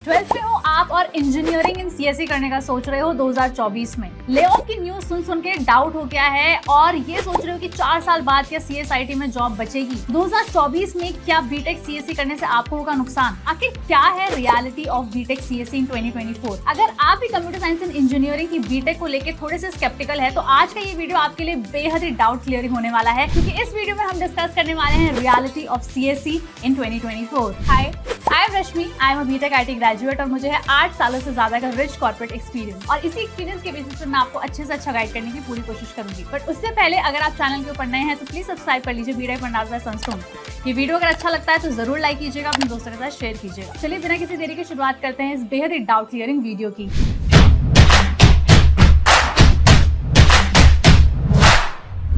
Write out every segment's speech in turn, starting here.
12th में हो आप और इंजीनियरिंग इन सीएसई करने का सोच रहे हो 2024 में। ले ऑफ की न्यूज सुन के डाउट हो गया है और ये सोच रहे हो कि 4 साल बाद क्या सीएसआईटी में जॉब बचेगी। 2024 में क्या बीटेक सीएसई करने से आपको होगा नुकसान? आखिर क्या है reality of BTech CSE in 2024? अगर आप भी कंप्यूटर साइंस एंड इंजीनियरिंग की बीटेक को लेकर थोड़े से स्केप्टिकल है तो आज का ये वीडियो आपके लिए बेहद ही डाउट क्लियरिंग होने वाला है, क्योंकि इस वीडियो में हम डिस्कस करने वाले हैं reality of CSE in 2024। Hi, I am Rashmi, I am a BTech IT graduate और मुझे है 8 सालों से ज्यादा का रिच कॉर्पोरेट एक्सपीरियंस और इसी एक्सपीरियंस के बेसिस पर मैं आपको अच्छे से अच्छा गाइड करने की पूरी कोशिश करूंगी। बट उससे पहले अगर आप चैनल के ऊपर नए हैं तो प्लीज सब्सक्राइब कर लीजिए बीटेक पंडाल संस्थान। ये वीडियो अगर अच्छा लगता है तो जरूर लाइक कीजिएगा, अपने दोस्तों के साथ शेयर कीजिएगा। चलिए बिना किसी देरी की शुरुआत करते हैं इस बेहद ही डाउट क्लियरिंग वीडियो की।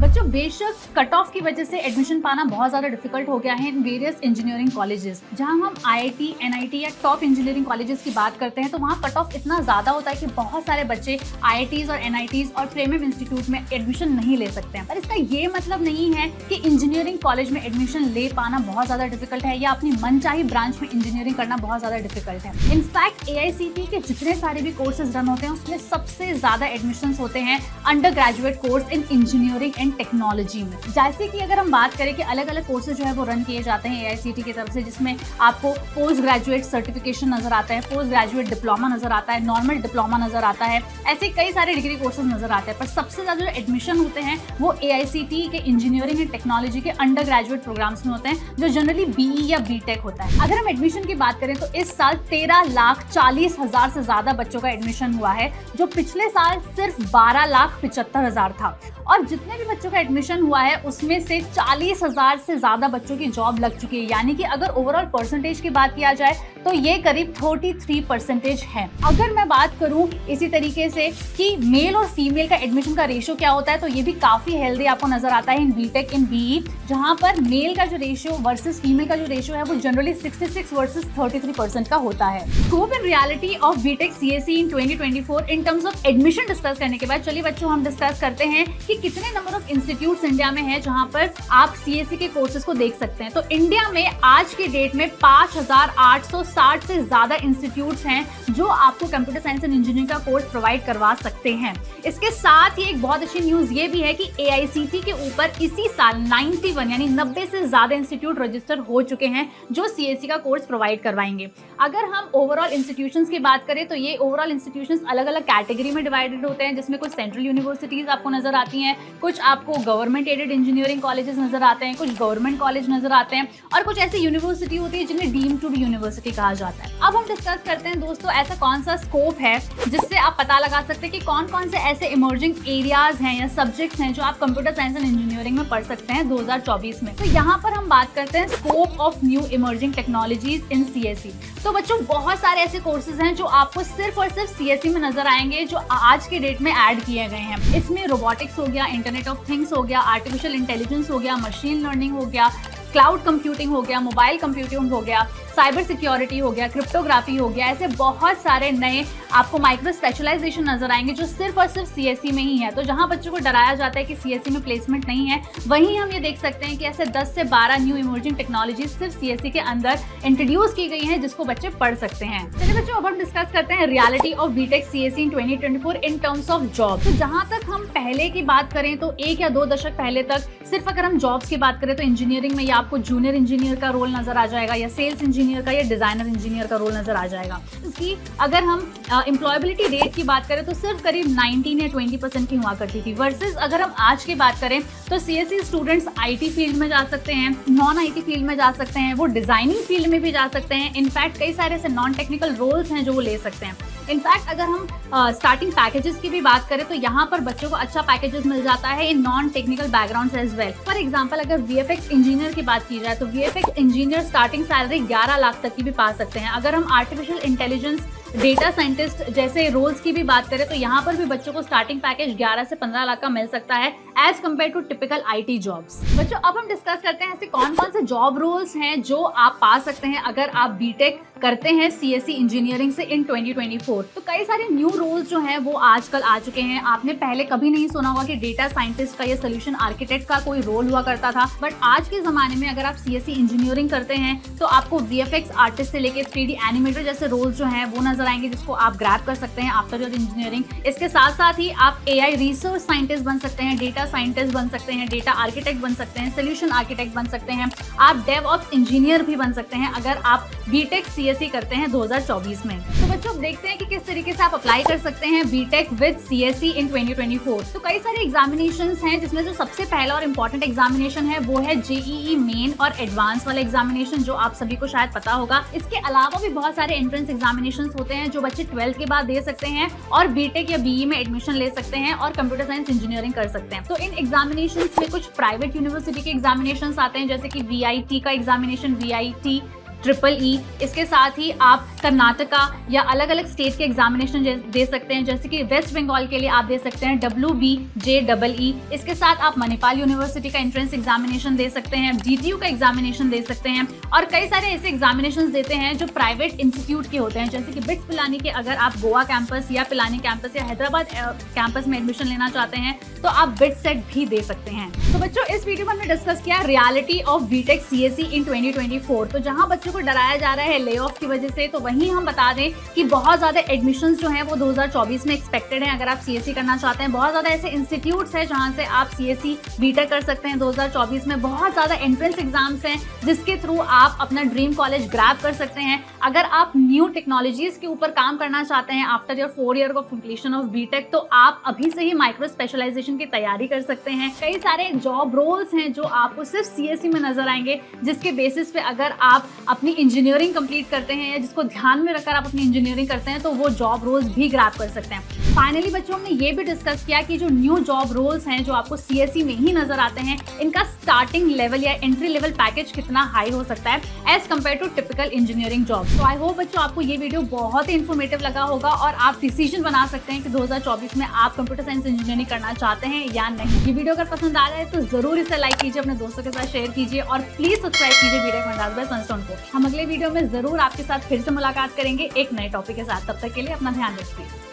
बच्चों, बेशक कट ऑफ की वजह से एडमिशन पाना बहुत ज्यादा डिफिकल्ट हो गया है इन वेरियस इंजीनियरिंग कॉलेजेस। जहां हम आईआईटी, एनआईटी या टॉप इंजीनियरिंग कॉलेजेस की बात करते हैं तो वहां कट ऑफ इतना ज्यादा होता है कि बहुत सारे बच्चे आईआईटीज और एनआईटीज और प्रीमियम इंस्टीट्यूट में एडमिशन नहीं ले सकते हैं। पर इसका ये मतलब नहीं है कि इंजीनियरिंग कॉलेज में एडमिशन ले पाना बहुत ज्यादा डिफिकल्ट है या अपनी मनचाही ब्रांच में इंजीनियरिंग करना बहुत ज्यादा डिफिकल्ट है। इनफैक्ट एआईसीटी के जितने सारे भी कोर्सेज रन होते हैं उसमें सबसे ज्यादा एडमिशन होते हैं under graduate course in engineering and technology में। जैसे कि अगर हम बात करें कि अलग अलग कोर्सेज जो है वो रन किए जाते हैं एआईसीटी की तरफ से, जिसमें आपको पोस्ट ग्रेजुएट सर्टिफिकेशन नजर आता है, पोस्ट ग्रेजुएट डिप्लोमा नजर आता है, नॉर्मल डिप्लोमा नजर आता है, ऐसे कई सारे डिग्री कोर्सेज नजर आते हैं। पर सबसे ज्यादा जो एडमिशन होते हैं वो एआईसीटी के इंजीनियरिंग एंड टेक्नोलॉजी के अंडर ग्रेजुएट प्रोग्राम्स में होते हैं, जो जनरली बीई या बीटेक होता है। अगर हम एडमिशन की बात करें तो इस साल 13,40,000 से ज्यादा बच्चों का एडमिशन हुआ है, जो पिछले साल सिर्फ 12,75,000 था। और जितने भी बच्चों का एडमिशन हुआ है उसमें से 40,000 से ज्यादा बच्चों की जॉब लग चुकी है, यानी कि अगर ओवरऑल परसेंटेज की बात किया जाए तो ये करीब 33% है। अगर मैं बात करूं इसी तरीके से कि मेल और फीमेल का एडमिशन का रेशियो क्या होता है तो ये भी काफी हेल्दी आपको नजर आता है इन बीटेक इन बीई, जहां पर मेल का जो रेशियो वर्सेस फीमेल का जो रेशियो है वो जनरली 66 वर्सेस 33% का होता है। Scope in reality of BTech CSE in 2024 in terms of admission discuss करने के बाद चलिए बच्चों हम डिस्कस करते हैं कि कितने नंबर ऑफ इंस्टीट्यूट्स इंडिया में है जहां पर आप सीएसई के कोर्सेज को देख सकते हैं। तो इंडिया में आज की डेट में 5,860 से ज्यादा इंस्टीट्यूट्स हैं जो आपको कंप्यूटर साइंस एंड इंजीनियरिंग का कोर्स प्रोवाइड करवा सकते हैं। इसके साथ ही एक बहुत अच्छी न्यूज ये भी है कि एआईसीटी के ऊपर इसी साल 91 यानी 90 से ज्यादा इंस्टीट्यूट रजिस्टर हो चुके हैं जो सीएसई का कोर्स प्रोवाइड करवाएंगे। अगर हम ओवरऑल इंस्टीट्यूशंस की बात करें तो ये ओवरऑल इंस्टीट्यूशंस अलग अलग कैटेगरी में डिवाइडेड होते हैं, जिसमें कुछ सेंट्रल यूनिवर्सिटीज आपको नजर आती हैं, कुछ आपको गवर्नमेंट एडेड इंजीनियरिंग कॉलेजेस नजर आते हैं, कुछ गवर्नमेंट कॉलेज नजर आते हैं और कुछ ऐसी यूनिवर्सिटी होती है जिन्हें डीम टू बी यूनिवर्सिटी कहा जाता है। अब हम डिस्कस करते हैं दोस्तों ऐसा कौन सा स्कोप है जिससे आप पता लगा सकते हैं कि कौन कौन से ऐसे इमर्जिंग एरियाज हैं या सब्जेक्ट्स हैं जो आप कंप्यूटर साइंस एंड इंजीनियरिंग में पढ़ सकते हैं 2024 में। तो यहाँ पर हम बात करते हैं scope of new emerging technologies in CSE. तो बच्चों बहुत सारे ऐसे कोर्सेज हैं जो आपको सिर्फ और सिर्फ सीएसई में नजर आएंगे जो आज के डेट में ऐड किए गए हैं। इसमें रोबोटिक्स हो गया, इंटरनेट ऑफ थिंग्स हो गया, आर्टिफिशियल इंटेलिजेंस हो गया, मशीन लर्निंग हो गया, क्लाउड कंप्यूटिंग हो गया, मोबाइल कंप्यूटिंग हो गया, साइबर सिक्योरिटी हो गया, क्रिप्टोग्राफी हो गया, ऐसे बहुत सारे नए आपको माइक्रो स्पेशलाइजेशन नजर आएंगे जो सिर्फ और सिर्फ सीएसई में ही है। तो जहां बच्चों को डराया जाता है कि सीएसई में प्लेसमेंट नहीं है, वहीं हम ये देख सकते हैं कि ऐसे 10 से 12 न्यू इमर्जिंग टेक्नोलॉजी सिर्फ सीएसई के अंदर इंट्रोड्यूस की गई हैं जिसको बच्चे पढ़ सकते हैं। चलिए बच्चों अब हम डिस्कस करते हैं reality of BTech CSE in 2024 in terms of job. तो जहां तक हम पहले की बात करें तो 1 या 2 दशक पहले तक सिर्फ अगर हम जॉब्स की बात करें तो इंजीनियरिंग में या आपको जूनियर इंजीनियर का रोल नजर आ जाएगा या सेल्स इंजीनियर का या डिजाइनर इंजीनियर का रोल नजर आ जाएगा। इसकी अगर हम एम्प्लॉयबिलिटी रेट की बात करें तो सिर्फ करीब 19 या 20% की हुआ करती थी। वर्सेस अगर हम आज की बात करें तो सीएसई स्टूडेंट्स आईटी फील्ड में जा सकते हैं, नॉन आईटी फील्ड में जा सकते हैं, वो डिजाइनिंग फील्ड में भी जा सकते हैं। इनफैक्ट कई सारे ऐसे नॉन टेक्निकल रोल्स हैं जो वो ले सकते हैं। इनफैक्ट अगर हम स्टार्टिंग पैकेजेस की भी बात करें तो यहाँ पर बच्चों को अच्छा पैकेजेस मिल जाता है in non technical backgrounds as well. For example अगर वीएफएक्स इंजीनियर की बात की जाए तो VFX engineer starting salary 11 lakh तक की भी पा सकते हैं। अगर हम आर्टिफिशियल इंटेलिजेंस डेटा साइंटिस्ट जैसे रोल्स की भी बात करें तो यहाँ पर भी बच्चों को स्टार्टिंग पैकेज 11 से 15 लाख का मिल सकता है as compare to typical IT jobs. बच्चों अब हम डिस्कस करते हैं ऐसे कौन कौन से जॉब रोल्स हैं जो आप पा सकते हैं अगर आप बीटेक करते हैं CSE इंजीनियरिंग से इन 2024। तो कई सारे न्यू रोल्स जो हैं वो आजकल आ चुके हैं। आपने पहले कभी नहीं सुना होगा कि डेटा साइंटिस्ट का या सोल्यूशन आर्किटेक्ट का कोई रोल हुआ करता था, बट आज के जमाने में अगर आप CSE इंजीनियरिंग करते हैं तो आपको VFX आर्टिस्ट से लेकर 3D एनिमेटर जैसे रोल्स जो हैं वो नजर आएंगे जिसको आप ग्रैब कर सकते हैं आफ्टर योर इंजीनियरिंग। इसके साथ साथ ही आप AI रिसर्च साइंटिस्ट बन सकते हैं, डेटा साइंटिस्ट बन सकते हैं, डेटा आर्किटेक्ट बन सकते हैं, सोल्यूशन आर्किटेक्ट बन सकते हैं, आप DevOps इंजीनियर भी बन सकते हैं अगर आप बीटेक CSE करते हैं 2024 में। तो बच्चों देखते हैं कि किस तरीके से आप अप्लाई कर सकते हैं बीटेक विद CSE इन 2024। तो कई सारे एग्जामिनेशंस हैं जिसमें जो सबसे पहला और इम्पोर्टेंट एग्जामिनेशन है वो है JEE मेन और एडवांस वाला एग्जामिनेशन, जो आप सभी को शायद पता होगा। इसके अलावा भी बहुत सारे एंट्रेंस एग्जामिनेशन होते हैं जो बच्चे 12th के बाद दे सकते हैं और बीटेक या BE में एडमिशन ले सकते हैं और कंप्यूटर साइंस इंजीनियरिंग कर सकते हैं। तो इन एग्जामिनेशन में कुछ प्राइवेट यूनिवर्सिटी के एग्जामिनेशन आते हैं जैसे कि VIT का एग्जामिनेशन, VIT EEE। इसके साथ ही आप कर्नाटका या अलग अलग स्टेट के एग्जामिनेशन दे सकते हैं, जैसे कि वेस्ट बंगाल के लिए आप दे सकते हैं WBJEE। इसके साथ आप मणिपाल यूनिवर्सिटी का एंट्रेंस एग्जामिनेशन दे सकते हैं, DTU का एग्जामिनेशन दे सकते हैं और कई सारे ऐसे एग्जामिनेशन देते हैं जो प्राइवेट इंस्टीट्यूट के होते हैं, जैसे कि बिट्स पिलानी के अगर आप गोवा कैंपस या पिलानी कैंपस या हैदराबाद कैंपस में एडमिशन लेना चाहते हैं तो आप बिटसेट भी दे सकते हैं। तो बच्चों इस वीडियो में हमने डिस्कस किया रियलिटी ऑफ बीटेक CSE इन 2024। तो जहां बच्चों को डराया जा रहा है ले ऑफ की वजह से, तो वहीं हम बता दें कि बहुत ज्यादा एडमिशंस जो हैं वो 2024 में एक्सपेक्टेड हैं अगर आप CSE करना चाहते हैं। बहुत ज्यादा ऐसे इंस्टीट्यूट्स हैं जहां से आप CSE बीटेक कर सकते हैं 2024 में। बहुत ज्यादा एंट्रेंस एग्जाम्स हैं जिसके थ्रू आप अपना ड्रीम कॉलेज ग्रैब कर सकते हैं। अगर आप न्यू टेक्नोलॉजीज के ऊपर काम करना चाहते हैं after your 4 year of completion of BTech, तो आप अभी से ही माइक्रो स्पेशलाइजेशन की तैयारी कर सकते हैं। कई सारे जॉब रोल्स हैं जो आपको सिर्फ CSE में नजर आएंगे, जिसके बेसिस पे अगर आप अपनी इंजीनियरिंग कंप्लीट करते हैं या जिसको ध्यान में रखकर आप अपनी इंजीनियरिंग करते हैं तो वो जॉब रोल्स भी ग्रैब कर सकते हैं। फाइनली बच्चों हमने ये भी डिस्कस किया कि जो न्यू जॉब रोल्स हैं जो आपको CSE में ही नजर आते हैं, इनका स्टार्टिंग लेवल या एंट्री लेवल पैकेज कितना हाई हो सकता है as compare to typical engineering job. तो आई होप बच्चों आपको ये वीडियो बहुत ही इन्फॉर्मेटिव लगा होगा और आप डिसीजन बना सकते हैं कि 2024 में आप कंप्यूटर साइंस इंजीनियरिंग करना चाहते हैं या नहीं। ये वीडियो अगर पसंद आ रहा है तो जरूर इसे लाइक कीजिए, अपने दोस्तों के साथ शेयर कीजिए और प्लीज सब्सक्राइब कीजिए बीटेक मंडास बाय सनस्टोन को। हम अगले वीडियो में जरूर आपके साथ फिर से मुलाकात करेंगे एक नए टॉपिक के साथ। तब तक के लिए अपना ध्यान रखिए।